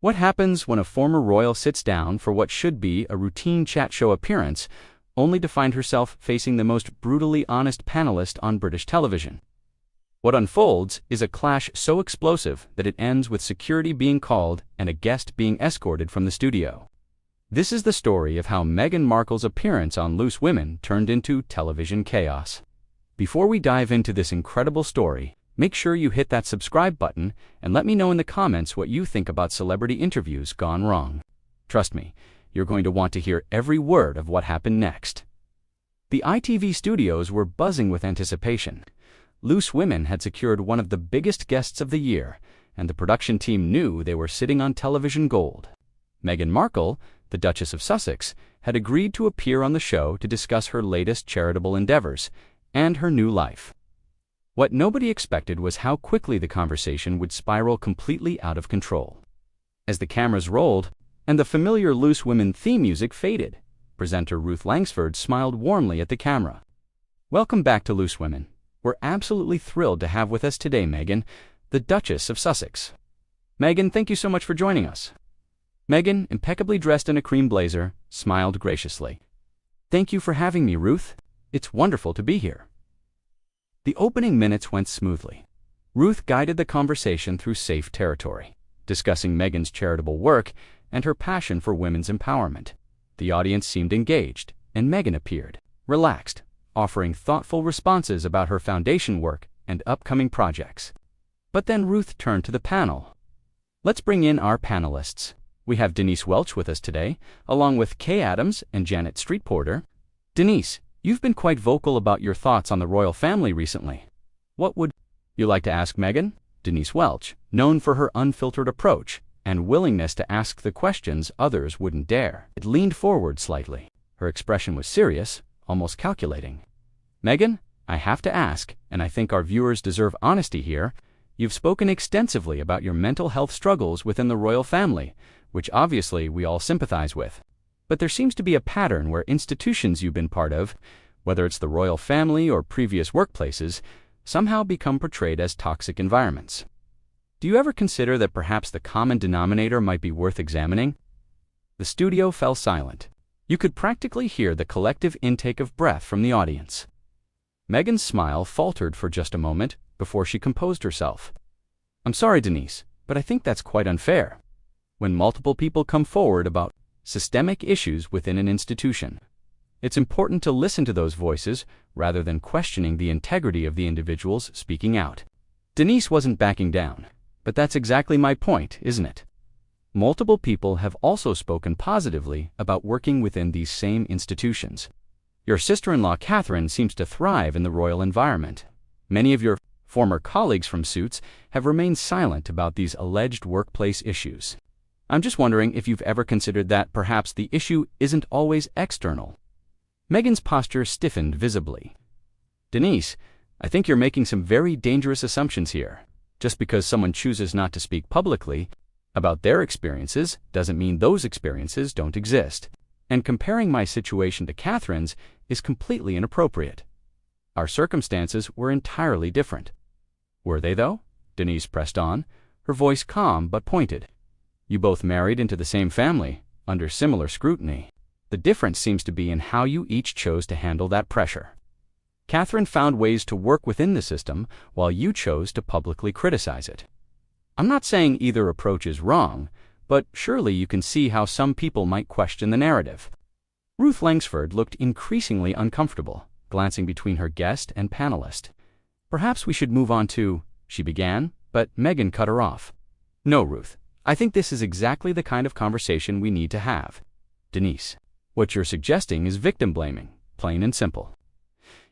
What happens when a former royal sits down for what should be a routine chat show appearance, only to find herself facing the most brutally honest panelist on British television? What unfolds is a clash so explosive that it ends with security being called and a guest being escorted from the studio. This is the story of how Meghan Markle's appearance on Loose Women turned into television chaos. Before we dive into this incredible story, make sure you hit that subscribe button and let me know in the comments what you think about celebrity interviews gone wrong. Trust me, you're going to want to hear every word of what happened next. The ITV studios were buzzing with anticipation. Loose Women had secured one of the biggest guests of the year, and the production team knew they were sitting on television gold. Meghan Markle, the Duchess of Sussex, had agreed to appear on the show to discuss her latest charitable endeavors and her new life. What nobody expected was how quickly the conversation would spiral completely out of control. As the cameras rolled and the familiar Loose Women theme music faded, presenter Ruth Langsford smiled warmly at the camera. "Welcome back to Loose Women. We're absolutely thrilled to have with us today Meghan, the Duchess of Sussex." "Meghan, thank you so much for joining us." Meghan, impeccably dressed in a cream blazer, smiled graciously. "Thank you for having me, Ruth. It's wonderful to be here." The opening minutes went smoothly. Ruth guided the conversation through safe territory, discussing Meghan's charitable work and her passion for women's empowerment. The audience seemed engaged, and Meghan appeared, relaxed, offering thoughtful responses about her foundation work and upcoming projects. But then Ruth turned to the panel. "Let's bring in our panelists. We have Denise Welch with us today, along with Kay Adams and Janet Streetporter. Denise, you've been quite vocal about your thoughts on the royal family recently. What would you like to ask Meghan?" Denise Welch, known for her unfiltered approach and willingness to ask the questions others wouldn't dare, leaned forward slightly. Her expression was serious, almost calculating. "Meghan, I have to ask, and I think our viewers deserve honesty here. You've spoken extensively about your mental health struggles within the royal family, which obviously we all sympathize with. But there seems to be a pattern where institutions you've been part of, whether it's the royal family or previous workplaces, somehow become portrayed as toxic environments. Do you ever consider that perhaps the common denominator might be worth examining?" The studio fell silent. You could practically hear the collective intake of breath from the audience. Meghan's smile faltered for just a moment before she composed herself. "I'm sorry, Denise, but I think that's quite unfair. When multiple people come forward about systemic issues within an institution, it's important to listen to those voices rather than questioning the integrity of the individuals speaking out." Denise wasn't backing down, but that's exactly my point, isn't it? Multiple people have also spoken positively about working within these same institutions. Your sister-in-law Catherine seems to thrive in the royal environment. Many of your former colleagues from Suits have remained silent about these alleged workplace issues. I'm just wondering if you've ever considered that perhaps the issue isn't always external. Meghan's posture stiffened visibly. "Denise, I think you're making some very dangerous assumptions here. Just because someone chooses not to speak publicly about their experiences doesn't mean those experiences don't exist. And comparing my situation to Catherine's is completely inappropriate. Our circumstances were entirely different." "Were they, though?" Denise pressed on, her voice calm but pointed. "You both married into the same family, under similar scrutiny. The difference seems to be in how you each chose to handle that pressure. Catherine found ways to work within the system, while you chose to publicly criticize it. I'm not saying either approach is wrong, but surely you can see how some people might question the narrative." Ruth Langsford looked increasingly uncomfortable, glancing between her guest and panelist. "Perhaps we should move on to," she began, but Meghan cut her off. "No, Ruth. I think this is exactly the kind of conversation we need to have. Denise, what you're suggesting is victim blaming, plain and simple.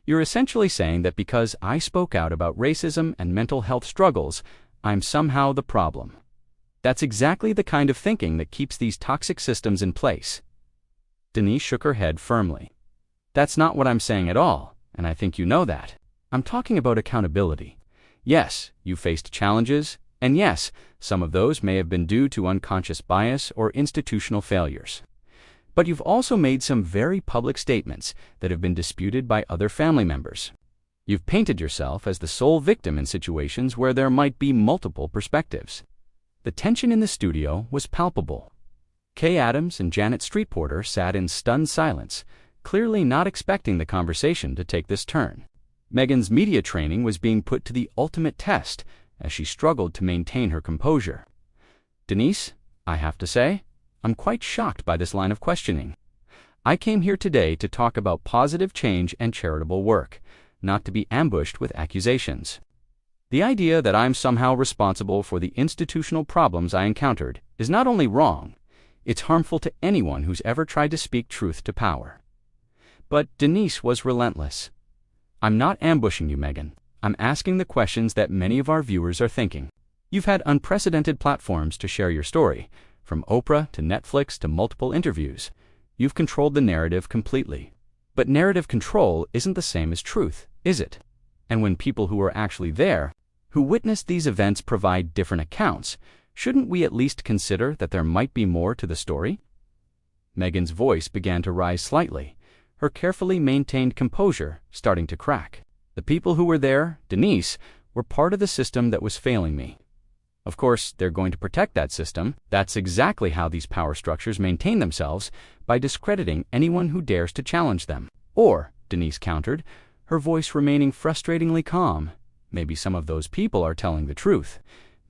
You're essentially saying that because I spoke out about racism and mental health struggles, I'm somehow the problem. That's exactly the kind of thinking that keeps these toxic systems in place." Denise shook her head firmly. "That's not what I'm saying at all, and I think you know that. I'm talking about accountability. Yes, you faced challenges, and yes, some of those may have been due to unconscious bias or institutional failures. But you've also made some very public statements that have been disputed by other family members. You've painted yourself as the sole victim in situations where there might be multiple perspectives. The tension in the studio was palpable. Kay Adams and Janet Streetporter sat in stunned silence, clearly not expecting the conversation to take this turn. Meghan's media training was being put to the ultimate test as she struggled to maintain her composure. Denise, I have to say, I'm quite shocked by this line of questioning. I came here today to talk about positive change and charitable work, not to be ambushed with accusations. The idea that I'm somehow responsible for the institutional problems I encountered is not only wrong, it's harmful to anyone who's ever tried to speak truth to power. But Denise was relentless. I'm not ambushing you, Meghan. I'm asking the questions that many of our viewers are thinking. You've had unprecedented platforms to share your story, from Oprah to Netflix to multiple interviews. You've controlled the narrative completely. But narrative control isn't the same as truth, is it? And when people who are actually there, who witnessed these events provide different accounts, shouldn't we at least consider that there might be more to the story? Meghan's voice began to rise slightly, her carefully maintained composure starting to crack. The people who were there, Denise, were part of the system that was failing me. Of course, they're going to protect that system. That's exactly how these power structures maintain themselves, by discrediting anyone who dares to challenge them. Or, Denise countered, her voice remaining frustratingly calm, maybe some of those people are telling the truth.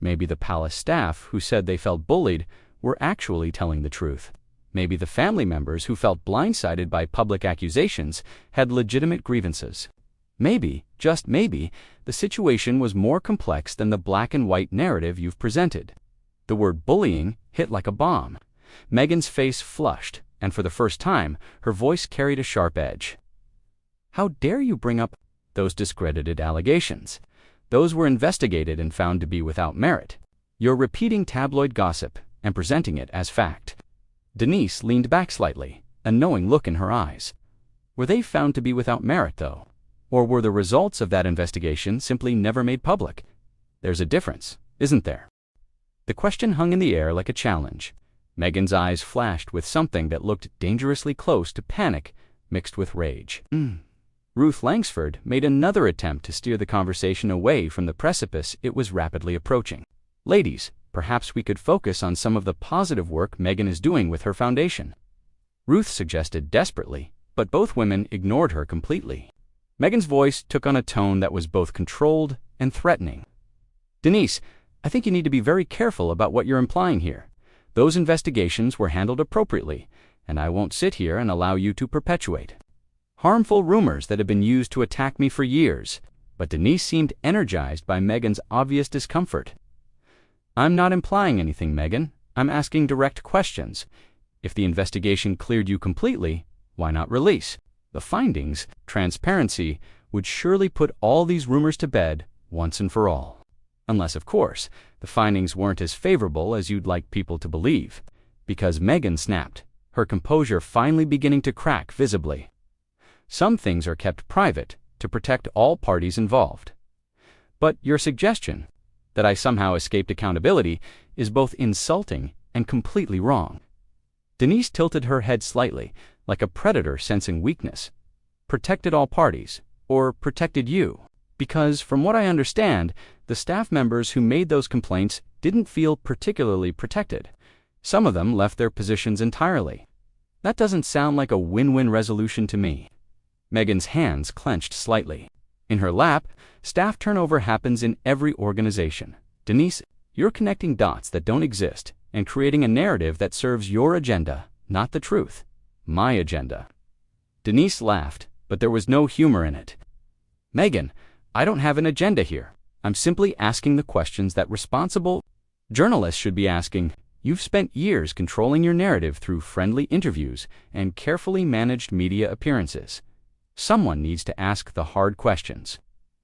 Maybe the palace staff who said they felt bullied were actually telling the truth. Maybe the family members who felt blindsided by public accusations had legitimate grievances. Maybe, just maybe, the situation was more complex than the black and white narrative you've presented. The word bullying hit like a bomb. Meghan's face flushed, and for the first time, her voice carried a sharp edge. How dare you bring up those discredited allegations? Those were investigated and found to be without merit. You're repeating tabloid gossip and presenting it as fact. Denise leaned back slightly, a knowing look in her eyes. Were they found to be without merit, though? Or were the results of that investigation simply never made public? There's a difference, isn't there? The question hung in the air like a challenge. Meghan's eyes flashed with something that looked dangerously close to panic mixed with rage. Ruth Langsford made another attempt to steer the conversation away from the precipice it was rapidly approaching. Ladies, perhaps we could focus on some of the positive work Meghan is doing with her foundation. Ruth suggested desperately, but both women ignored her completely. Meghan's voice took on a tone that was both controlled and threatening. Denise, I think you need to be very careful about what you're implying here. Those investigations were handled appropriately, and I won't sit here and allow you to perpetuate harmful rumors that have been used to attack me for years. But Denise seemed energized by Meghan's obvious discomfort. I'm not implying anything, Meghan. I'm asking direct questions. If the investigation cleared you completely, why not release? The findings, transparency, would surely put all these rumors to bed once and for all. Unless, of course, the findings weren't as favorable as you'd like people to believe. Because Meghan snapped, her composure finally beginning to crack visibly. Some things are kept private to protect all parties involved. But your suggestion, that I somehow escaped accountability, is both insulting and completely wrong. Denise tilted her head slightly, like a predator sensing weakness. Protected all parties, or protected you? Because, from what I understand, the staff members who made those complaints didn't feel particularly protected. Some of them left their positions entirely. That doesn't sound like a win-win resolution to me. Meghan's hands clenched slightly. In her lap, staff turnover happens in every organization. Denise, you're connecting dots that don't exist and creating a narrative that serves your agenda, not the truth. My agenda. Denise laughed, but there was no humor in it. Meghan, I don't have an agenda here. I'm simply asking the questions that responsible journalists should be asking. You've spent years controlling your narrative through friendly interviews and carefully managed media appearances. Someone needs to ask the hard questions.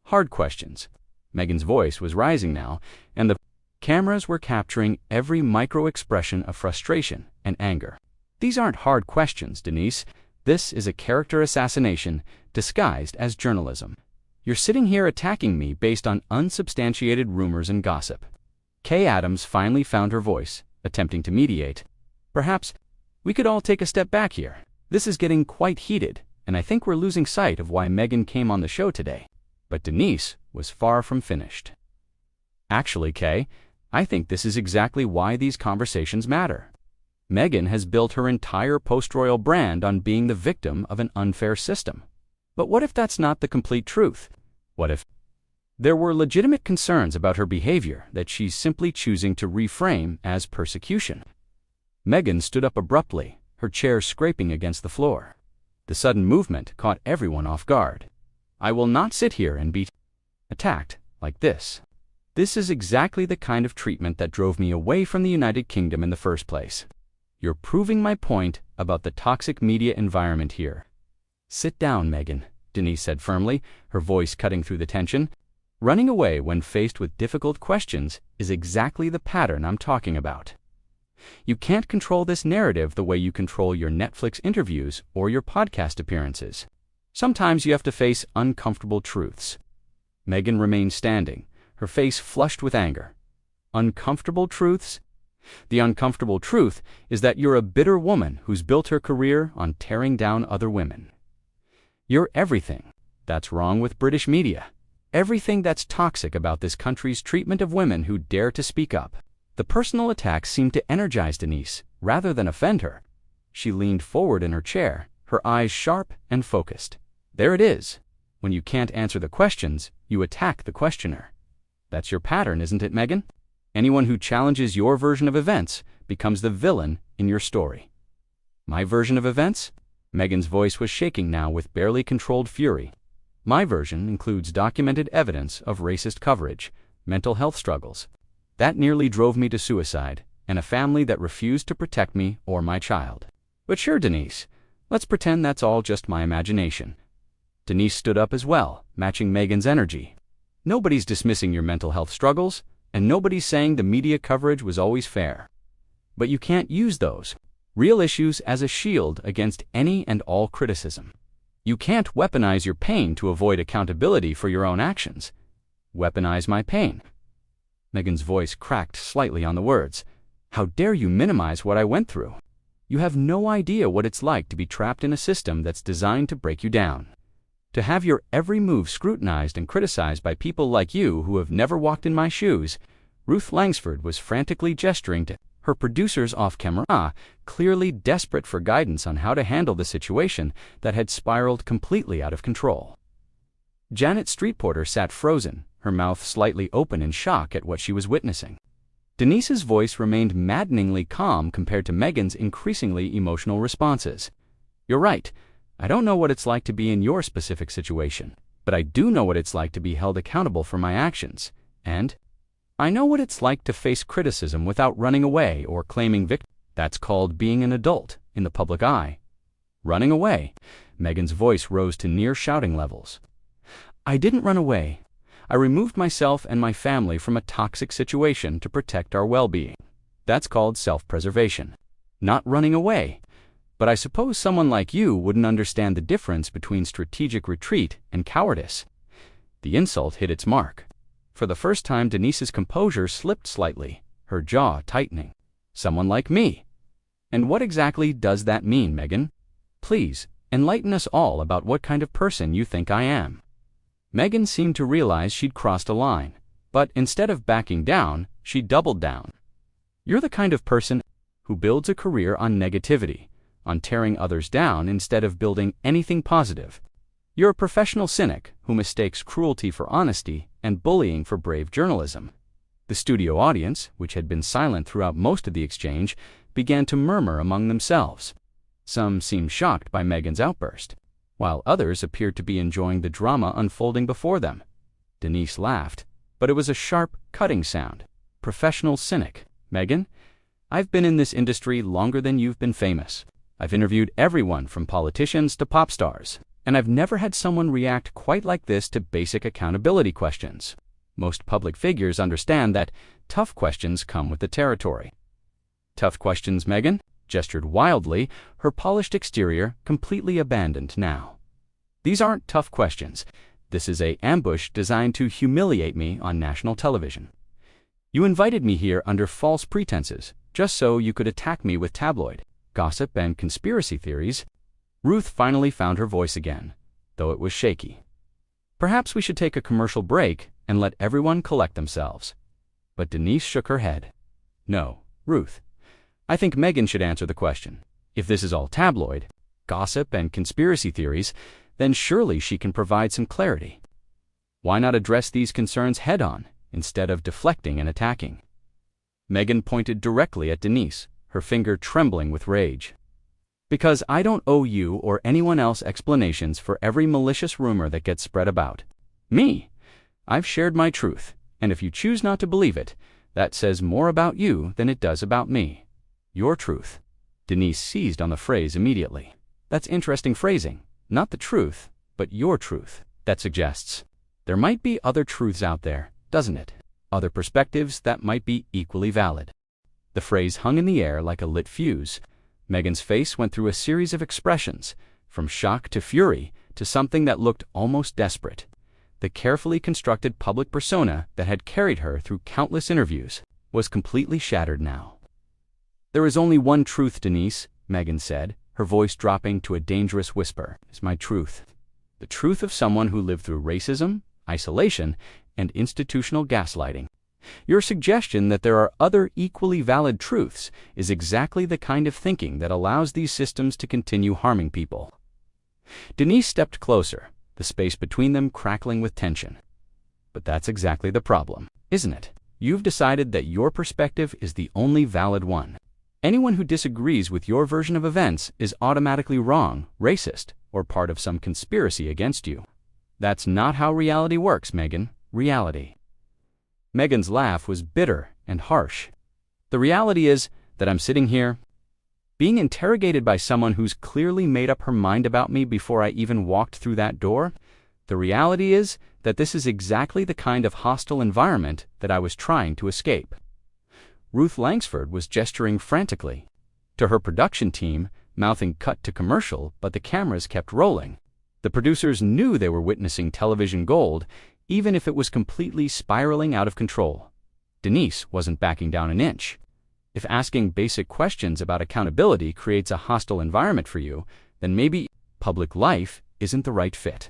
Hard questions. Meghan's voice was rising now, and the cameras were capturing every micro-expression of frustration and anger. These aren't hard questions, Denise. This is a character assassination disguised as journalism. You're sitting here attacking me based on unsubstantiated rumors and gossip. Kay Adams finally found her voice, attempting to mediate. Perhaps we could all take a step back here. This is getting quite heated, and I think we're losing sight of why Meghan came on the show today. But Denise was far from finished. Actually, Kay, I think this is exactly why these conversations matter. Meghan has built her entire post-royal brand on being the victim of an unfair system. But what if that's not the complete truth? What if there were legitimate concerns about her behavior that she's simply choosing to reframe as persecution? Meghan stood up abruptly, her chair scraping against the floor. The sudden movement caught everyone off guard. I will not sit here and be attacked like this. This is exactly the kind of treatment that drove me away from the United Kingdom in the first place. You're proving my point about the toxic media environment here. Sit down, Meghan, Denise said firmly, her voice cutting through the tension. Running away when faced with difficult questions is exactly the pattern I'm talking about. You can't control this narrative the way you control your Netflix interviews or your podcast appearances. Sometimes you have to face uncomfortable truths. Meghan remained standing, her face flushed with anger. Uncomfortable truths? The uncomfortable truth is that you're a bitter woman who's built her career on tearing down other women. You're everything that's wrong with British media. Everything that's toxic about this country's treatment of women who dare to speak up. The personal attacks seemed to energize Denise, rather than offend her. She leaned forward in her chair, her eyes sharp and focused. There it is. When you can't answer the questions, you attack the questioner. That's your pattern, isn't it, Meghan? Anyone who challenges your version of events becomes the villain in your story. My version of events? Meghan's voice was shaking now with barely controlled fury. My version includes documented evidence of racist coverage, mental health struggles. That nearly drove me to suicide, and a family that refused to protect me or my child. But sure, Denise, let's pretend that's all just my imagination. Denise stood up as well, matching Meghan's energy. Nobody's dismissing your mental health struggles, and nobody's saying the media coverage was always fair. But you can't use those real issues as a shield against any and all criticism. You can't weaponize your pain to avoid accountability for your own actions. Weaponize my pain. Meghan's voice cracked slightly on the words. How dare you minimize what I went through? You have no idea what it's like to be trapped in a system that's designed to break you down. To have your every move scrutinized and criticized by people like you who have never walked in my shoes. Ruth Langsford was frantically gesturing to her producers off camera, clearly desperate for guidance on how to handle the situation that had spiraled completely out of control. Janet Streetporter sat frozen, her mouth slightly open in shock at what she was witnessing. Denise's voice remained maddeningly calm compared to Meghan's increasingly emotional responses. You're right. I don't know what it's like to be in your specific situation, but I do know what it's like to be held accountable for my actions, and I know what it's like to face criticism without running away or claiming victory. That's called being an adult in the public eye. Running away. Meghan's voice rose to near shouting levels. I didn't run away. I removed myself and my family from a toxic situation to protect our well-being. That's called self-preservation. Not running away. But I suppose someone like you wouldn't understand the difference between strategic retreat and cowardice. The insult hit its mark. For the first time, Denise's composure slipped slightly, her jaw tightening. Someone like me. And what exactly does that mean, Meghan? Please, enlighten us all about what kind of person you think I am. Meghan seemed to realize she'd crossed a line, but instead of backing down, she doubled down. You're the kind of person who builds a career on negativity, on tearing others down instead of building anything positive. You're a professional cynic who mistakes cruelty for honesty and bullying for brave journalism. The studio audience, which had been silent throughout most of the exchange, began to murmur among themselves. Some seemed shocked by Meghan's outburst, while others appeared to be enjoying the drama unfolding before them. Denise laughed, but it was a sharp, cutting sound. Professional cynic. Meghan, I've been in this industry longer than you've been famous. I've interviewed everyone from politicians to pop stars, and I've never had someone react quite like this to basic accountability questions. Most public figures understand that tough questions come with the territory. Tough questions, Meghan? Gestured wildly, her polished exterior completely abandoned now. These aren't tough questions. This is an ambush designed to humiliate me on national television. You invited me here under false pretenses, just so you could attack me with tabloid gossip and conspiracy theories. Ruth finally found her voice again, though it was shaky. Perhaps we should take a commercial break and let everyone collect themselves. But Denise shook her head. No, Ruth. I think Meghan should answer the question. If this is all tabloid, gossip, and conspiracy theories, then surely she can provide some clarity. Why not address these concerns head-on, instead of deflecting and attacking? Meghan pointed directly at Denise, her finger trembling with rage. Because I don't owe you or anyone else explanations for every malicious rumor that gets spread about. Me? I've shared my truth, and if you choose not to believe it, that says more about you than it does about me. Your truth. Denise seized on the phrase immediately. That's interesting phrasing. Not the truth, but your truth. That suggests there might be other truths out there, doesn't it? Other perspectives that might be equally valid. The phrase hung in the air like a lit fuse. Meghan's face went through a series of expressions, from shock to fury to something that looked almost desperate. The carefully constructed public persona that had carried her through countless interviews was completely shattered now. There is only one truth, Denise, Meghan said, her voice dropping to a dangerous whisper. Is my truth. The truth of someone who lived through racism, isolation, and institutional gaslighting. Your suggestion that there are other equally valid truths is exactly the kind of thinking that allows these systems to continue harming people. Denise stepped closer, the space between them crackling with tension. But that's exactly the problem, isn't it? You've decided that your perspective is the only valid one. Anyone who disagrees with your version of events is automatically wrong, racist, or part of some conspiracy against you. That's not how reality works, Meghan. Reality. Meghan's laugh was bitter and harsh. The reality is that I'm sitting here, being interrogated by someone who's clearly made up her mind about me before I even walked through that door. The reality is that this is exactly the kind of hostile environment that I was trying to escape. Ruth Langsford was gesturing frantically to her production team, mouthing cut to commercial, but the cameras kept rolling. The producers knew they were witnessing television gold, even if it was completely spiraling out of control. Denise wasn't backing down an inch. If asking basic questions about accountability creates a hostile environment for you, then maybe public life isn't the right fit.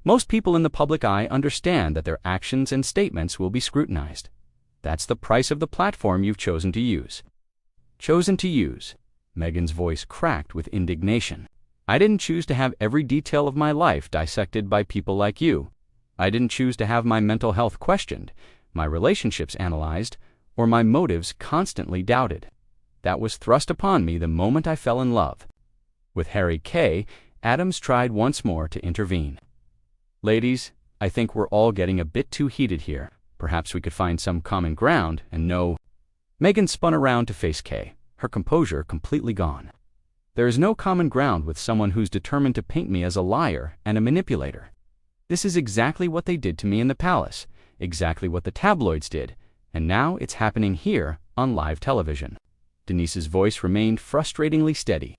Most people in the public eye understand that their actions and statements will be scrutinized. That's the price of the platform you've chosen to use. Chosen to use. Meghan's voice cracked with indignation. I didn't choose to have every detail of my life dissected by people like you. I didn't choose to have my mental health questioned, my relationships analyzed, or my motives constantly doubted. That was thrust upon me the moment I fell in love. With Harry K., Adams tried once more to intervene. Ladies, I think we're all getting a bit too heated here. Perhaps we could find some common ground and know. Meghan spun around to face Kay, her composure completely gone. There is no common ground with someone who's determined to paint me as a liar and a manipulator. This is exactly what they did to me in the palace, exactly what the tabloids did, and now it's happening here on live television. Denise's voice remained frustratingly steady.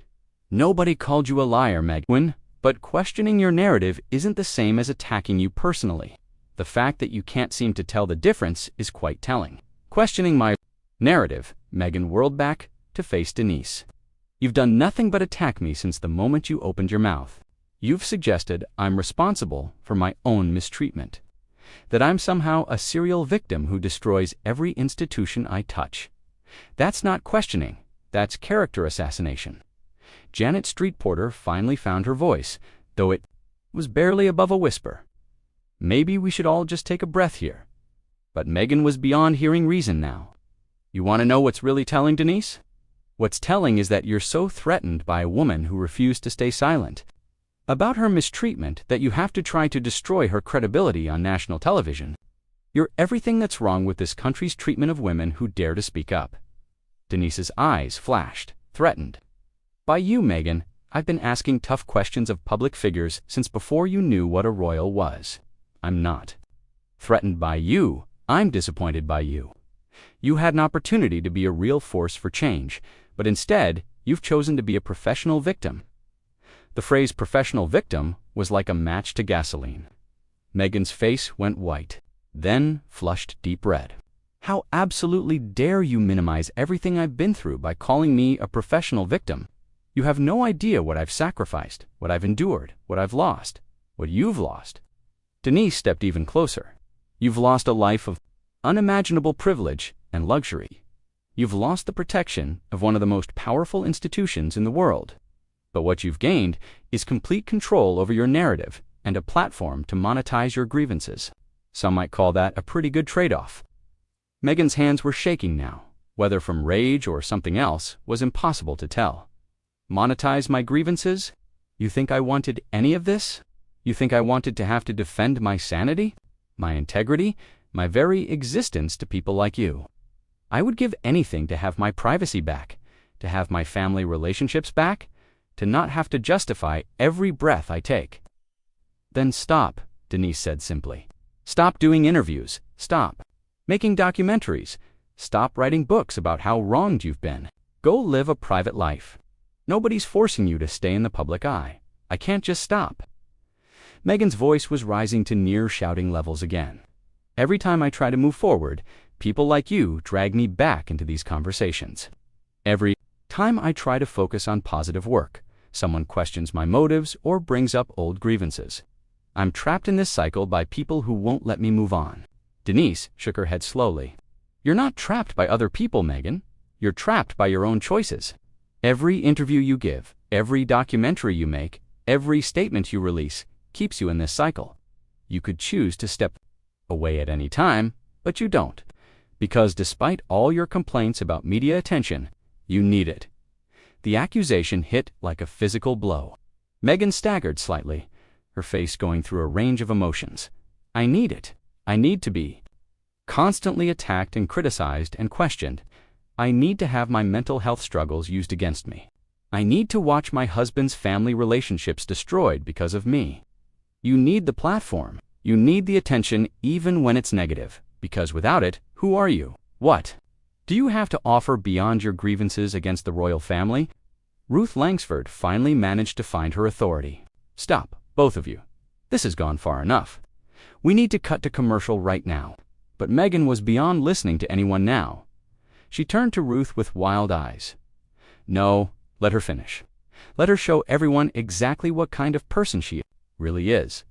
Nobody called you a liar, Meghan, but questioning your narrative isn't the same as attacking you personally. The fact that you can't seem to tell the difference is quite telling. Questioning my narrative, Meghan whirled back to face Denise. You've done nothing but attack me since the moment you opened your mouth. You've suggested I'm responsible for my own mistreatment, that I'm somehow a serial victim who destroys every institution I touch. That's not questioning, that's character assassination. Janet Street Porter finally found her voice, though it was barely above a whisper. Maybe we should all just take a breath here. But Meghan was beyond hearing reason now. You want to know what's really telling, Denise? What's telling is that you're so threatened by a woman who refused to stay silent about her mistreatment that you have to try to destroy her credibility on national television. You're everything that's wrong with this country's treatment of women who dare to speak up. Denise's eyes flashed, threatened. By you, Meghan, I've been asking tough questions of public figures since before you knew what a royal was. I'm not threatened by you. I'm disappointed by you. You had an opportunity to be a real force for change, but instead, you've chosen to be a professional victim. The phrase professional victim was like a match to gasoline. Meghan's face went white, then flushed deep red. How absolutely dare you minimize everything I've been through by calling me a professional victim? You have no idea what I've sacrificed, what I've endured, what I've lost, what you've lost. Denise stepped even closer. You've lost a life of unimaginable privilege and luxury. You've lost the protection of one of the most powerful institutions in the world. But what you've gained is complete control over your narrative and a platform to monetize your grievances. Some might call that a pretty good trade-off. Meghan's hands were shaking now. Whether from rage or something else was impossible to tell. Monetize my grievances? You think I wanted any of this? You think I wanted to have to defend my sanity, my integrity, my very existence to people like you? I would give anything to have my privacy back, to have my family relationships back, to not have to justify every breath I take. Then stop, Denise said simply. Stop doing interviews. Stop making documentaries. Stop writing books about how wronged you've been. Go live a private life. Nobody's forcing you to stay in the public eye. I can't just stop. Meghan's voice was rising to near shouting levels again. Every time I try to move forward, people like you drag me back into these conversations. Every time I try to focus on positive work, someone questions my motives or brings up old grievances. I'm trapped in this cycle by people who won't let me move on. Denise shook her head slowly. You're not trapped by other people, Meghan. You're trapped by your own choices. Every interview you give, every documentary you make, every statement you release keeps you in this cycle. You could choose to step away at any time, but you don't. Because despite all your complaints about media attention, you need it. The accusation hit like a physical blow. Meghan staggered slightly, her face going through a range of emotions. I need it. I need to be constantly attacked and criticized and questioned. I need to have my mental health struggles used against me. I need to watch my husband's family relationships destroyed because of me. You need the platform. You need the attention even when it's negative, because without it, who are you? What do you have to offer beyond your grievances against the royal family? Ruth Langsford finally managed to find her authority. Stop, both of you. This has gone far enough. We need to cut to commercial right now. But Meghan was beyond listening to anyone now. She turned to Ruth with wild eyes. No, let her finish. Let her show everyone exactly what kind of person she really is.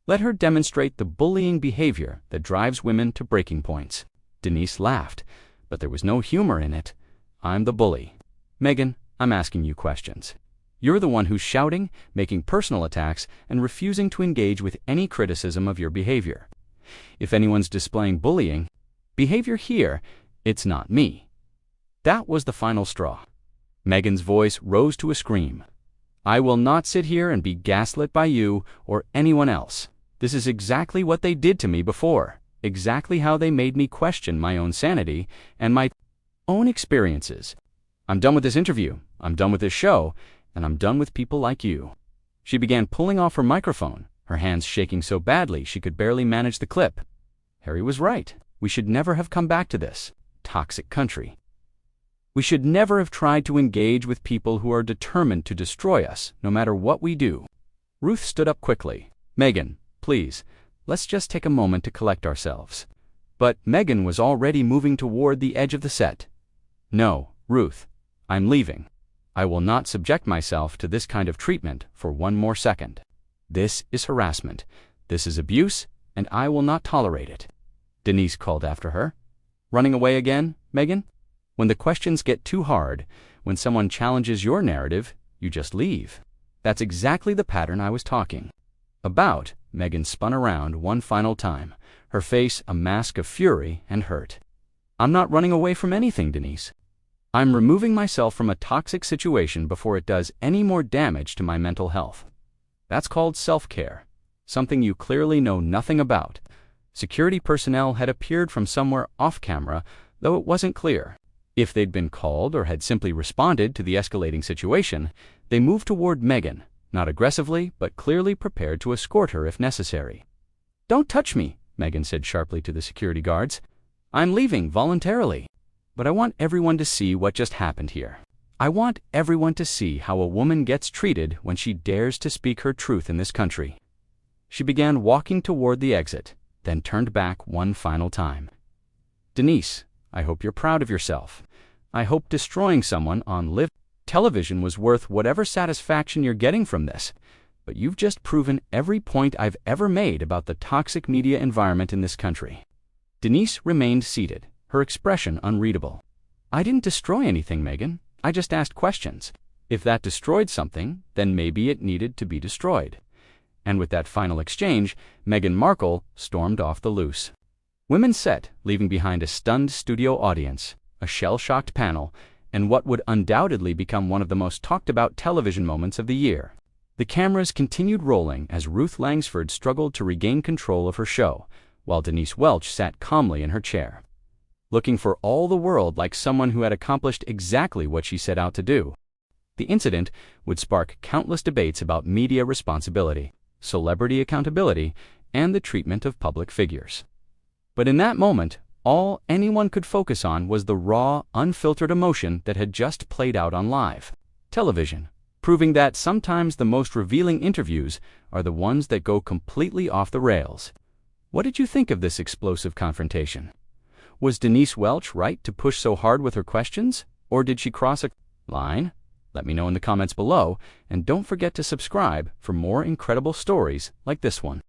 Let her demonstrate the bullying behavior that drives women to breaking points. Denise laughed, but there was no humor in it. I'm the bully. Meghan, I'm asking you questions. You're the one who's shouting, making personal attacks, and refusing to engage with any criticism of your behavior. If anyone's displaying bullying behavior here, it's not me. That was the final straw. Meghan's voice rose to a scream. I will not sit here and be gaslit by you or anyone else. This is exactly what they did to me before, exactly how they made me question my own sanity and my own experiences. I'm done with this interview, I'm done with this show, and I'm done with people like you. She began pulling off her microphone, her hands shaking so badly she could barely manage the clip. Harry was right. We should never have come back to this toxic country. We should never have tried to engage with people who are determined to destroy us, no matter what we do. Ruth stood up quickly. Meghan, please, let's just take a moment to collect ourselves. But Meghan was already moving toward the edge of the set. No, Ruth, I'm leaving. I will not subject myself to this kind of treatment for one more second. This is harassment. This is abuse, and I will not tolerate it. Denise called after her. Running away again, Meghan? When the questions get too hard, when someone challenges your narrative, you just leave. That's exactly the pattern I was talking about. Meghan spun around one final time, her face a mask of fury and hurt. I'm not running away from anything, Denise. I'm removing myself from a toxic situation before it does any more damage to my mental health. That's called self-care, something you clearly know nothing about. Security personnel had appeared from somewhere off-camera, though it wasn't clear. If they'd been called or had simply responded to the escalating situation, they moved toward Meghan, not aggressively, but clearly prepared to escort her if necessary. Don't touch me, Meghan said sharply to the security guards. I'm leaving voluntarily. But I want everyone to see what just happened here. I want everyone to see how a woman gets treated when she dares to speak her truth in this country. She began walking toward the exit, then turned back one final time. Denise, I hope you're proud of yourself. I hope destroying someone on live television was worth whatever satisfaction you're getting from this. But you've just proven every point I've ever made about the toxic media environment in this country. Denise remained seated, her expression unreadable. "I didn't destroy anything, Meghan. I just asked questions. If that destroyed something, then maybe it needed to be destroyed." And with that final exchange, Meghan Markle stormed off the loose. Women set, leaving behind a stunned studio audience, a shell-shocked panel, and what would undoubtedly become one of the most talked-about television moments of the year. The cameras continued rolling as Ruth Langsford struggled to regain control of her show, while Denise Welch sat calmly in her chair, looking for all the world like someone who had accomplished exactly what she set out to do. The incident would spark countless debates about media responsibility, celebrity accountability, and the treatment of public figures. But in that moment, all anyone could focus on was the raw, unfiltered emotion that had just played out on live television, proving that sometimes the most revealing interviews are the ones that go completely off the rails. What did you think of this explosive confrontation? Was Denise Welch right to push so hard with her questions, or did she cross a line? Let me know in the comments below, and don't forget to subscribe for more incredible stories like this one.